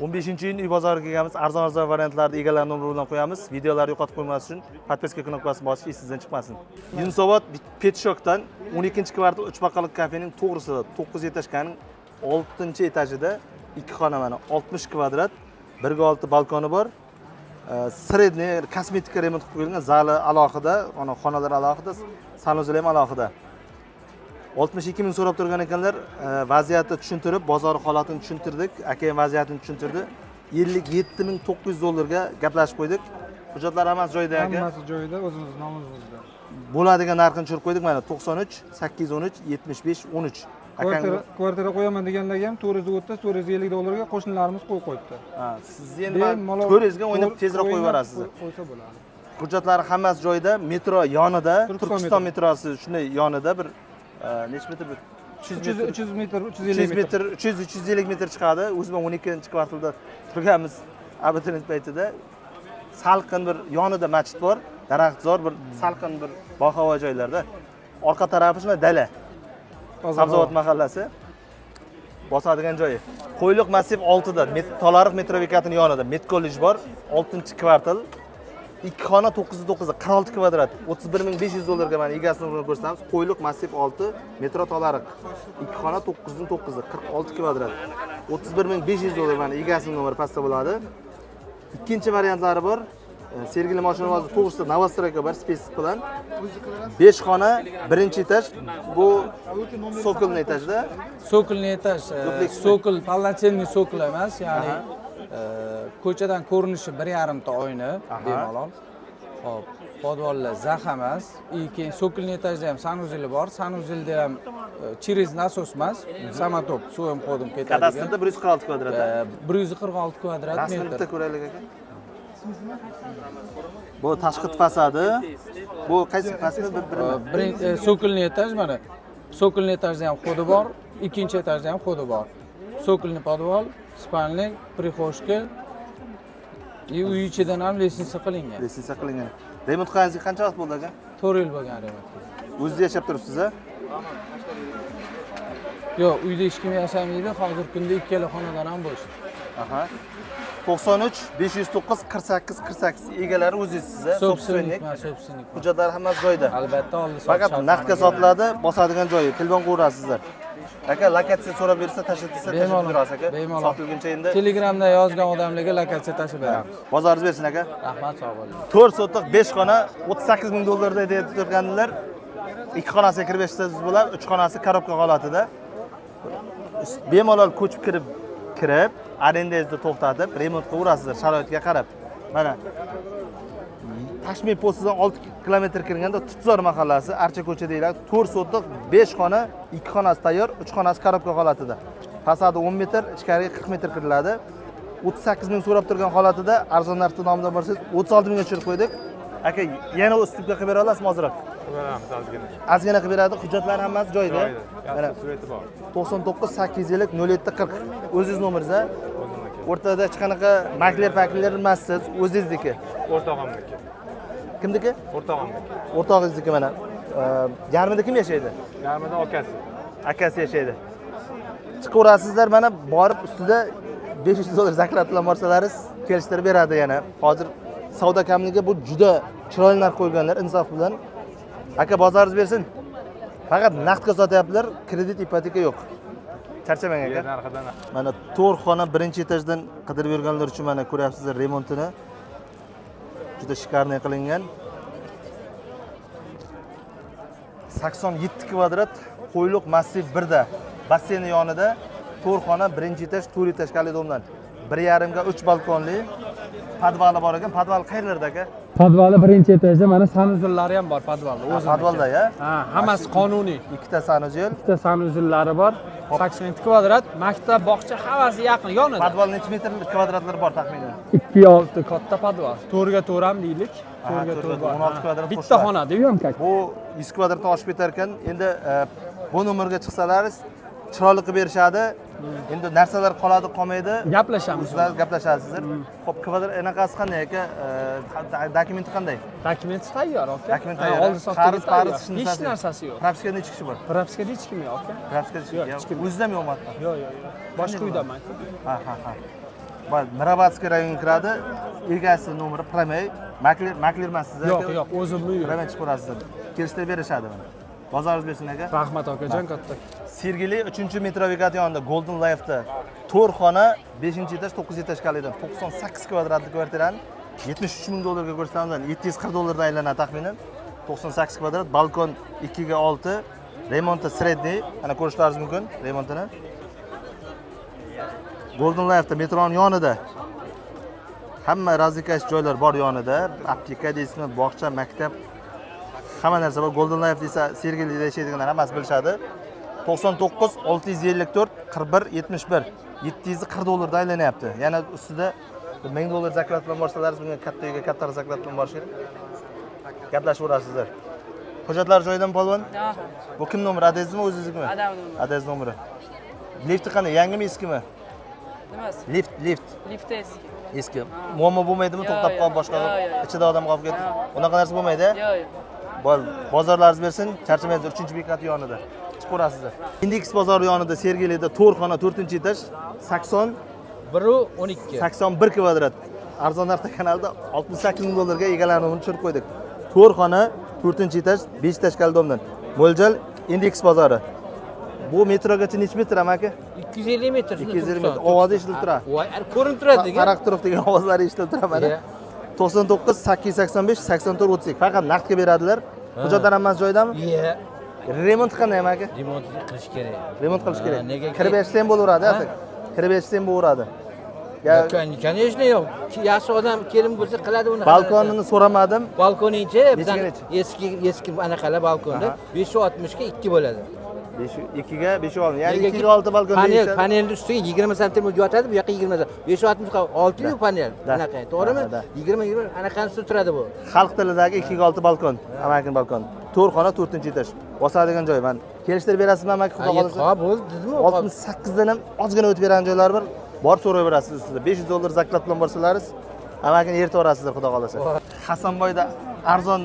15-iyun uy bozoriga kelganmiz. Arzon variantlarda egalar nomeri bilan qo'yamiz. Videolarni yo'qotib qo'ymaslik uchun podpiska knopkasini bosib, esingizdan chiqmasin. Yunusobod Petshokdan 12-kvartal 3 baqqallik kafening to'g'risida 9 etajkaning 6-etajida 2 xona mana 60 kvadrat, 1/6 balkoni bor. Sredniy kosmetika remont qilib qo'yilgan, zali alohida, xonalar alohida, sanuzel ham alohida. 62 ming so'rab turgan ekanlar, vaziyatni tushuntirib, bozor holatini tushuntirdik, aka ham vaziyatini tushuntirdi. 57.900 dollarga gaplashib qo'ydik. Hujjatlar hammasi joyida aka. Hammasi joyida, o'zimiz nomimizda. Bo'ladigan narxini tushirib qo'ydik mana 93 813 75 13. Kvartira qo'yaman deganlarga ham 430 450 dollarga qo'shnilarimiz qo'yib qo'yibdi. Ha, siz endi ko'ringizga o'ynab tezroq qo'yib yuborasiz. Qo'ysa bo'ladi. Hujjatlari hammasi joyida, metro yonida, Turkiston metrosi shunday yonida bir necha metr? 300 metr, 350 metr. 300-350 metr chiqadi. O'zim 12-kvartalda turganmiz abituriyent paytida. Salqin bir yonida masjid bor, daraxtzor bir salqin bir bahavo joylarda. Orqa tarafi shunday dala. Sabzavot mahallasi. Bosadigan joyi. Qo'yliq massiv 6 da, Tolariq metro bekatining yonida Met kollej bor, 6-kvartal. 2 xona 909 46 kvadrat, 31500 dollarga mana egasini ko'rsatamiz. Qo'yliq massiv 6, metro Tolariq. 2 xona 909 46 kvadrat, 31500 dollar mana egasining nomeri pastda bo'ladi. Ikkinchi variantlari bor. Sergili mashinalarning to'g'risida Novostroyka bor, Space bilan. 5 xona, 1-etaj. Bu Sokolniy etajda. Sokolniy etaj, Sokol полноценный Sokol emas, ya'ni ko'chadan ko'rinishi 1,5 ta oyna bemalol. Xo'p, podvollar zax emas. Keyin Sokolniy etajda ham sanuzeli bor. Sanuzelda ham через nasos emas, samotok, suv ham qo'dim ketadi. Kadastrda 146 kvadrat. 146 kvadrat metr. Rasmni bitta ko'raylik aka. Bu tashqi fasadi. Bu qaysi fasli birinchi Sokolniy etaj mana. Sokolniy etajda ham xodi bor, ikkinchi etajda ham xodi bor. Sokolniy podvol, spalnik, prixoshka. Uy ichidan ham lestnitsa qilingan. Lestnitsa qilingan. Remont qilganingizga qancha vaqt bo'ldi aka? 4 yil bo'lgan remont. O'zingiz yashab turibsiz-a? Yo'q, uyda hech kim yashamaydi. Hozirgi kunda ikkala xonadan ham bo'sh. Aha. 93 509 48 48 egalari o'zingizsiz-a? Sobstvennik. Hujjatlar hammasi joyida. Albatta, oldi sotish. Faqat naqdga sotiladi, bosadigan joyi. Telefon qo'yasizlar. Aka, lokatsiya so'rab bersa, tashlatsa tashlatib berasiz aka. Sotilguncha endi Telegramda yozgan odamlarga lokatsiya tashib beramiz. Bozoringiz bersin aka. Rahmat, sog' bo'ling. 4 sotiq 5 xona 38 ming dollarda deyib turganlar. 2 xonasiga kirib yashashingiz bo'ladi, 3 xonasi korobka holatida. Bemalol ko'chib kirib arendangizni to'xtatib, remont qilaverasizlar sharoitga qarab. Mana Tashmir postidan 6 kilometr kirganda Tutzor mahallasi, Archa ko'cha deyiladi. 4 sotiq 5 xona, 2 xonasi tayyor, 3 xonasi korobka holatida. Fasadi 10 metr, ichkariga 40 metr kiriladi. 38 ming so'rab turgan holatida arzon narxda nomidan borsangiz 36 mingga tushirib qo'ydik. Aka, yana ustibga qilib bera olasizmi ozroq? Beramiz ozgina. Ozgina qilib beradi, hujjatlar hammasi joyida. Mana surati bor. 99 850 0740. O'zingiz nomeringiz-a? O'rtada hech qanaqa makler emassiz, o'zingizniki. O'rtog'imniki. Kimniki? O'rtog'imniki. O'rtog'ingizniki mana. Yarmida kim yashaydi? Yarmida akasi. Akasi yashaydi. Chiqaverasizlar mana borib ustida 500 dollar zaklat bilan borsalaringiz kelishtirib beradi yana. Hozir savdo kamligi bu juda chiroyli narx qo'yganlar insof bilan. Aka, bozoringiz bersin. Faqat naqdga sotyaptilar, kredit, ipoteka yo'q. Charchamang aka. Narxidan. Mana 4 xona 1-etajdan qidirib yurganlar uchun mana ko'ryapsizlar remontini. Juda shikarniy qilingan. 87 kvadrat Qo'yliq massiv 1 da. Basseyni yonida 4 xona 1-etaj, 4-etajli domdan. 1,5 ga 3 balkonli podvali bor ekan. Podval qayerlarda aka? Podvali 1-etajda mana sanuzellari ham bor podvalda. O'zi podvalda ya? Ha, hammasi qonuniy. Ikkita sanuzel. Ikkita sanuzellari bor. 80 kvadrat, maktab, bog'cha hammasi yaqin yonida. Podval necha metr kvadratlar bor taxminan? 2,6 katta podval. 4 ga 4 ham deylik. 4 ga 4 bor. 16 kvadrat. Bitta xonada ham kak. Bu 100 kvadratdan oshib ketar ekan. Endi bu nomerga chiqsalaringiz chiroyli qilib berishadi. Endi narsalar qoladi, qolmaydi. Gaplashamiz. Sizlar gaplashasizlar. Xo'p, kvadrat anaqasi qanday aka? Dokumenti qanday? Dokumenti tayyor, aka. Dokument tayyor. Oldi sotdi. Hech narsasi yo'q. Propiskada nechi kishi bor? Propiskada hech kim yo'q, aka. Propiskada hech kim yo'q. O'zingizdan yo'qmi? Yo'q. Boshqa uydaman. Ha. Mirabatskiy rayoniga kiradi. Egasi nomeri Promey. Makler emas siz. Yo'q, o'zimni yo'q. Promey chiqib ko'rasiz. Kelishtirib berishadi buni. Bozoringiz bersin aka. Rahmat akajon katta. Sergeli 3-metro bekat yonida Golden Life'da 4 xona 5-etaj 9 etaj kalida 98 kvadratli kvartirani 73 ming dollarga ko'rsatilgan, 740 dollardan aylanadi taxminan. 98 kvadrat, balkon 2 ga 6, remonti sredniy, ana ko'rishlaringiz mumkin remontini. Golden Life'da metroning yonida hamma razlikash joylar bor yonida, apteka deysizmi, bog'cha, maktab, hamma narsa bor. Golden Life desa Sergelida yashaydiganlar hammasi bilishadi. 99 654 41 71 740 dollardan aylanyapti. Yana ustida 1000 dollar zakrat bilan borsalaringiz, bunga katta uyga katta zakrat bilan borish kerak. Gaplashaverasizlar. Hujjatlar joyidan polvon? Yo'q. Bu kim nomeri? Adangizmi, o'zingizmi? Adamning. Adangiz nomeri. Lifti qanday? Yangimi, eskimi? Nimasi? Lift. Lift eski. Eski. Muammo bo'lmaydimi? To'xtab qolib boshqa ichida odam qolib ketdi. Unaqa narsa bo'lmaydi? Yo'q. Bozorlaringiz bersin, charchamaysiz, 3-bekat yonida. Chiqib ko'rasizlar. Index bozori yonida Sergelida 4 xona 4-etaj 81 kvadrat. Arzon narxda kanalda 68 ming dollarga egalarni tushirib qo'ydik. 4 xona 4-etaj 5 etaj kaldomdan. Mo'ljal Index bozori. Bu metrogacha necha metr amaki? 250 metr. 250 metr. Ovozi eshitilib turadi. Voy, ko'rinib turadi. Qaraq turib degan ovozlari eshitilib turadi mana. 99 885 84 32. Faqat naqdga beradilar. Hujjatlar hammasi joyidami? Iya. Remont qanday amaki? Remont qilish kerak. Remont qilish kerak. Nega? Kirib yashsam bo'laveradi, aka. Kirib yashsam bo'laveradi. Конечно, yo'q. Yaxshi odam kelin bo'lsa qiladi uni. Balkonini so'ramadim. Balkoninchi bizdan Nechigacha? eski anaqalar balkonda 560 ga 2 bo'ladi. 2 ga 5 oldi. Ya'ni 2 ga 6 balkon deyishadi. Panelni ustiga 20 sm yotadi, bu yoqqa 20 sm. 560 ga 6 yu panel. Anaqa, to'g'rimi? 20 anaqanisi turadi bu. Xalq tilidagi 2 ga 6 balkon, amakining balkoni. 4 xona 4-etaj. Bosadigan joy. Men kelishtirib berasizmi amaki, xudo xolasa? Ha, bo'ldi, dedimi? 68 dan ham ozgina o'tib beradigan joylar bor. Bor so'rayverasiz ustida. 500 dollar zaklat bilan borsalaringiz, amakini eritib yuborasizlar, xudo xolasa. Hasanboyda arzon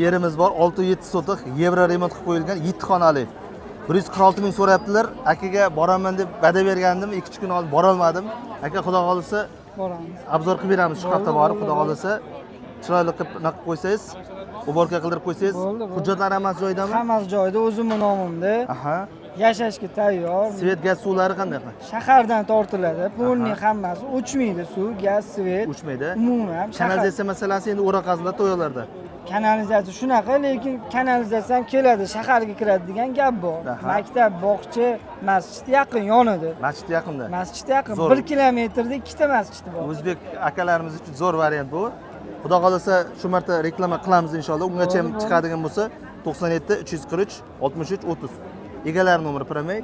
yerimiz bor, 6-7 sotiq, yevro remont qilib qo'yilgan 7 xonali. 146 ming so'rayaptilar. Akaga boraman deb va'da bergandim, 2-3 kun oldin bora olmadim. Aka, xudo xolasa Boramiz. obzor qilib beramiz shu hafta borib, xudo xolasa chiroyli qilib naqib qo'ysangiz, uborka qildirib qo'ysangiz, hujjatlar hammasi joyidami? Hammasi joyida, o'zimning nomimda. Aha. Yashashga tayyor. Svet, gaz, suvlari qanday? Shahardan tortiladi. Pulning hammasi o'chmaydi, suv, gaz, svet. O'chmaydi. Umuman Kanalizatsiya masalasi endi o'raqasida to'ylarda. kanalizatsiya shunaqa, lekin kanalizatsiya ham keladi, shaharga kiradi degan gap bor. Maktab, bog'cha, masjid yaqin yonida. Masjid yaqinda. Masjid yaqin. Zo'r. 1 kilometrda 2 ta masjid bor. O'zbek akalarimiz uchun zo'r variant bu. Xudo xolasa shu marta reklama qilamiz inshaalloh. Ungacha ham chiqadigan bo'lsa 97 343 63 30. Egalar nomeri Promey.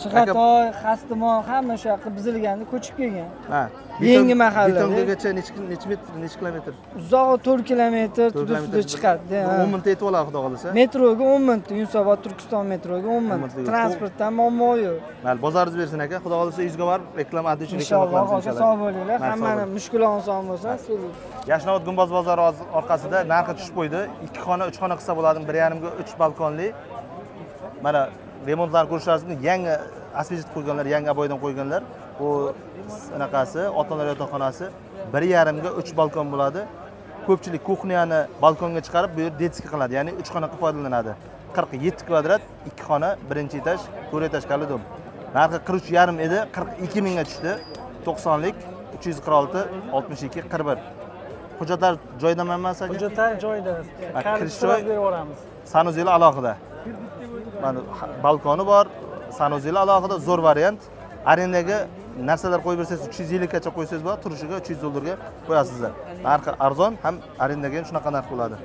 Chig'atoy, Xastimon hamma shu yoqqa bizilganda ko'chib kelgan. Ha. Yangi mahalla. Betongacha necha metr, necha kilometr? Uzog'i 4 kilometr tudusida chiqadi. 10 minutda yetib oladi, xudo xolasa. Metroga 10 minut, Yunusobod Turkiston metroga 10 minut. Transportdan muammo yo'q. Mayli, bozoringiz bersin aka. Xudo xolasa yuzga borib reklama adda uchun reklama Inshaalloh, qilamiz aka sog' bo'linglar. Hammani mushkul oson bo'lsa, Yashnobod Gumbaz bozori orqasida narxi tushib qo'ydi. 2 xona, 3 xona qilsa bo'ladi, 1,5 ga 3 balkonli. Mana remontlarni ko'rishlaringiz mumkin. Yangi asfalt qo'yganlar, yangi aboydan qo'yganlar. Bu anaqasi, ota-onalar yotoqxonasi 1,5 ga 3 balkon bo'ladi. Ko'pchilik kuxnyani balkonga chiqarib, bu yer detskiy qiladi, ya'ni 3 xona qilib foydalanadi. 47 kvadrat, 2 xona, 1-etaj, 4-etaj kalidom. Narxi 43,5 edi, 42 mingga tushdi. 90lik 346 62 41. Hujjatlar joyidami hammasi? hujjatlar joyida. Kirish joy berib yuboramiz. sanuzeli alohida. Mana balkoni bor, sanuzeli alohida, zo'r variant. Arendaga narsalar qo'yib bersangiz 350 gacha qo'ysangiz bo'ladi, turishiga 300 dollarga qo'yasizlar. Narxi arzon, ham arendaga ham shunaqa narx bo'ladi.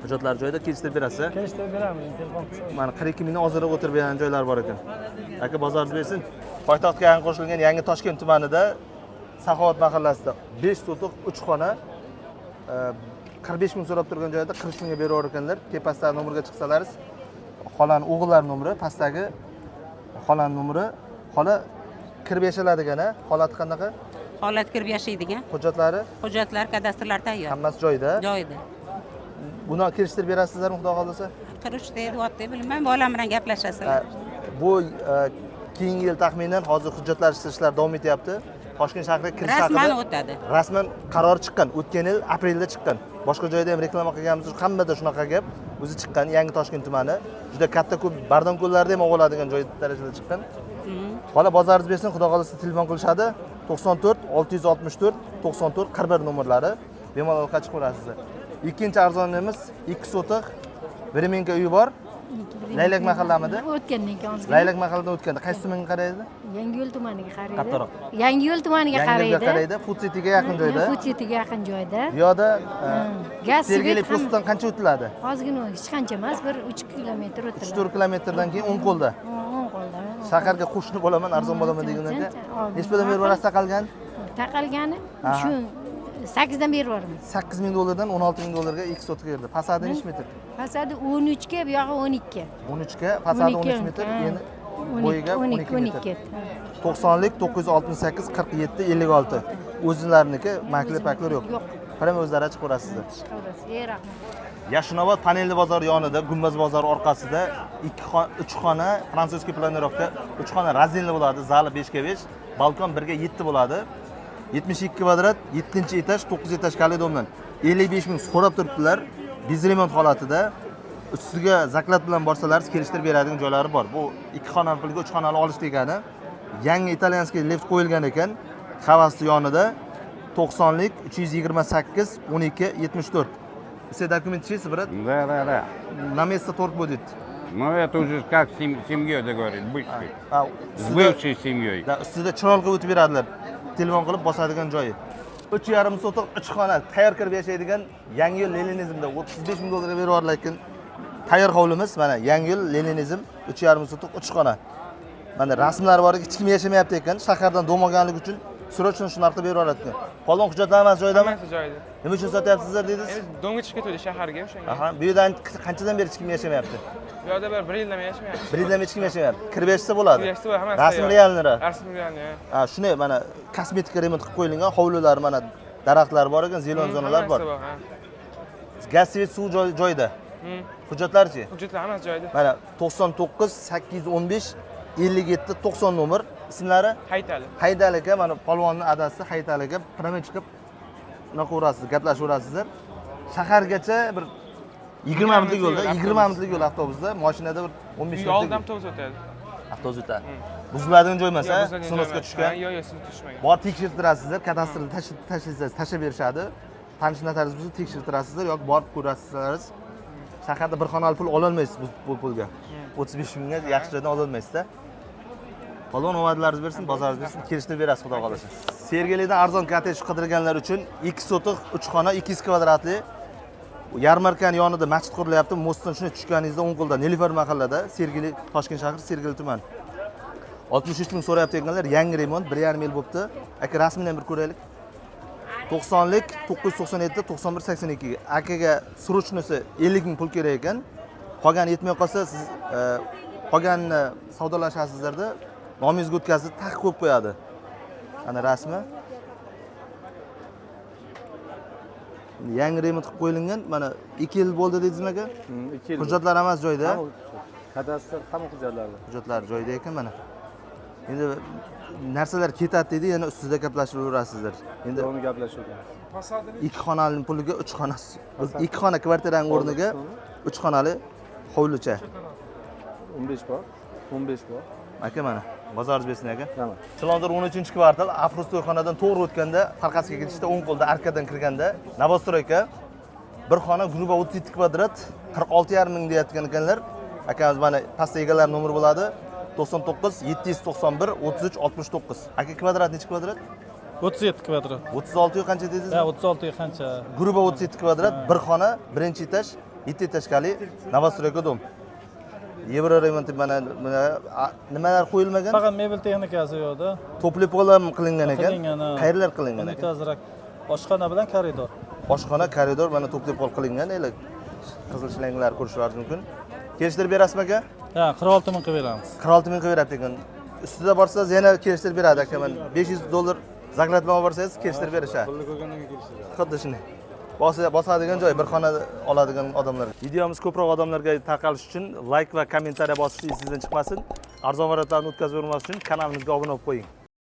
Hujjatlar joyida kelishtirib berasiz. Kelishtirib beramiz, telefon. Mana 42 mingdan ozroq o'tirib bergan joylar bor ekan. Aka, bozoringiz bersin. Poytaxtga yangi qo'shilgan yangi Toshkent tumanida Saxovat mahallasida 5 sotiq 3 xona 45 ming so'rab turgan joyda 40 mingga beraver ekanlar. Tepasdagi nomerga chiqsalaringiz, xolaning o'g'illar nomeri, pastdagi xolaning nomeri, xola kirib yashaladigan-a? Holati qanaqa? Holat kirib yashaydigan. Hujjatlari, Hujjatlar, kadastrlar tayyor. hammasi joyida. Joyida. Buni kelishtirib berasizlarmi, xudo xolasa? Qirishda deyapti, bilmayman, bolam bilan gaplashasizlar. Bu keyingi yil taxminan hozir hujjatlar ishlashlar davom etyapti. Toshkent shahriga kirish Rasman haqida o'tadi. rasman qaror chiqqan. O'tgan yil aprelda chiqqan. Boshqa joyda ham reklama qilganmiz, hammada shunaqa gap. O'zi chiqqan Yangi Toshkent tumani. Juda katta ko'p bardam ko'llarda ham o'g'iladigan joy darajada chiqqan. Bola bozoringiz bersin, xudo xolisa telefon qilishadi. 94 664 94 41 nomerlari. Bemalol chiqib ko'rasizlar. Ikkinchi arzonimiz 2 sotiq Bremenka uyi bor. Laylak mahallamida. O'tgandan keyin ozgina. Laylak mahalladan o'tganda qaysi tumanga qaraydi? Yangiyo'l tumaniga qaraydi. Kattaroq. Yangiyo'l tumaniga Yangiyo'lga qaraydi. qaraydi. Food Cityga yaqin joyda. Food Cityga yaqin joyda. Bu yoqda Gaz Sergeli postdan qancha o'tiladi? Ozgina hech qancha emas, bir 3 kilometr o'tiladi. 3-4 kilometrdan keyin o'ng qo'lda. O'ng qo'lda. Shaharga qo'shni bo'laman, arzon bo'laman degandan necha puldan berib borasiz taqalgan? Taqalgani shu 8 dan berib yuboramiz. 8000 dollardan 16000 dollarga 2 sotiq berdi. Fasadi necha metr? Fasadi 13 ga, bu yog'i 12. 13 ga, fasadi 13 metr, endi bo'yiga 12 metr. 90lik 968 47 56. O'zlariniki makli-paklar yo'q. Prama o'zlari chiqib ko'rasizlar. Rahmat. Yashnobod panelli bozor yonida, Gumbaz bozori orqasida 3 xona fransuskiy planirovka, 3 xona razinli bo'ladi, zali 5 ga 5, balkon 1 ga 7 bo'ladi. 72 kvadrat, 7-etaj, 9 etaj kollidondan 55 ming so'rab turibdilar. Biz remont holatida. Ustiga zaklad bilan borsalar, kelishtirib beradigan joylari bor. Bu 2 xonali pulga 3 xonali olish degani. Yangi italyanskiy lift qo'yilgan ekan. Havasli yonida 90lik 328 12 74. Все документы чисто, брат? Да. На место торг будет. Ну, это уже как с семьей договорились, бывшей. Ha, С бывшей семьей. Da, ustida chirolga o'tib beradilar. Telefon qilib bosadigan joyi. 3,5 sotiq 3 xona tayyor kirib yashaydigan Yangiyo'l Leninizmda 35 ming dollarga berib yuborlar ekan. Tayyor hovlimiz mana Yangiyo'l Leninizm 3,5 sotiq 3 xona. Mana rasmlari bor, hech kim yashamayapti ekan. Shahardan do'maganlik uchun srochno shunaqa berib yuboradi ekan. Qolgan hujjatlar ham joydami? Hammasi joyida. Nima uchun sotyapsizlar dedingiz? Endi do'ngga chiqib ketdi shaharga o'shanga. Aha, bu yerdan qanchadan beri hech kim yashamayapti? Bu yerda bir yildan yashamayapti. Bir yildan hech kim yashamayapti. Kirib yashasa bo'ladi. Kirib yashasa bo'ladi, hammasi Rasm tayyor. realnira. Rasm realni. Ha, shuni mana kosmetika remont qilib qo'yilgan hovlilar, mana daraxtlar bor ekan, zelon zonalar bor. Gaz svet suv joyida. Hujjatlarchi? Hujjatlar hammasi joyida. Mana 99 815 57 90 nomer. Ismlari? Haytali. Haydali aka, mana polvonning adasi Haydali aka. Prama chiqib unaqa urasiz, gaplashaverasizlar. Shahargacha bir 20 minutlik yo'lda, 20 minutlik yo'l avtobusda, mashinada bir 15 minutlik. Yo'ldan avtobus o'tadi. Avtobus o'tadi. Buziladigan joy emas, sinoska tushgan. Yo'q, sinov tushmagan. Bor tekshirtirasizlar, kadastrni tashlaysiz, tashlab berishadi. Tanish notaringiz bo'lsa tekshirtirasizlar yoki borib ko'rasizlar. Shaharda bir xonali pul ola olmaysiz bu pulga. 35 mingga yaxshidan ola olmaysiz-da. Polvon omadlaringiz bersin, bozoringiz bersin, kelishtirib berasiz, xudo xolasa. Sergelidan arzon kottedj qidirganlar uchun 2 sotiq 3 xona 200 kvadratli yarmarkaning yonida masjid qurilyapti. Mostdan shuni tushganingizda o'ng qo'lda Nilufar mahallada, Sergeli, Toshkent shahri, Sergeli tumani. 63 ming so'rayapti ekanlar, yangi remont, 1,5 yil bo'libdi. Aka rasmini ham bir ko'raylik. 90lik 997 91 82 ga. Akaga srochnosi 50 ming pul kerak ekan. Qolgan yetmay qolsa siz qolganini savdolashasizlarda, nomingizga o'tkazib taqiq qo'yib qo'yadi. Ana rasmi. Yangi remont qilib qo'yilgan. Mana 2 yil bo'ldi dedingizmi aka? 2 yil. Hujjatlar ham joyida. Kadastr hamma hujjatlari. Hujjatlar joyida ekan mana. Endi narsalar ketadi dedi, yana ustida gaplashaverasizlar. Endi uni gaplashuvgan. 2 xonali puliga 3 xona, 2 xona kvartiraning o'rniga 3 xonali hovlicha. 15 bor, 15 bor. Aka mana, bozoringiz bersin aka. Tamam. Chilonzor 13-kvartal, Afrus to'yxonadan to'g'ri o'tganda, Farqasga ketishda o'ng qo'lda arkadan kirganda, Novostroyka bir xona gruba 37 kvadrat, 46,5 ming deyotgan ekanlar. Akamiz mana pastda egalar nomeri bo'ladi. 99 791 33 69. Aka kvadrat necha kvadrat? 37 kvadrat. 36 ga qancha dedingiz? Ha, 36 ga qancha? Gruba 37 kvadrat, bir xona, birinchi etaj, 7 etajkali Novostroyka dom. Yevro remont mana nimalar qo'yilmagan? Faqat mebel texnikasi yo'qda. To'pli po'lam qilingan ekan. Qayerlar qilingan ekan? Unitazrak oshxona bilan koridor. Oshxona, koridor mana to'pli pol qilingan, elik qizil shlanglar ko'rishlaringiz mumkin. Kelishtirib berasizmi aka? Ha, 46 ming qilib beramiz. 46 ming qilib beradi ekan. Ustida borsangiz yana kelishtirib beradi aka. Men 500 dollar zaklad bilan borsangiz kelishtirib berishadi. Pulni ko'rgandan keyin kelishtiradi. Xuddi shunday. Bosadigan joy, bir xona oladigan odamlar. Videomiz ko'proq odamlarga tarqalish uchun like va kommentariya bosishni sizdan chiqmasin. Arzon variantlarni o'tkazib bermaslik uchun kanalimizga obuna bo'lib qo'ying.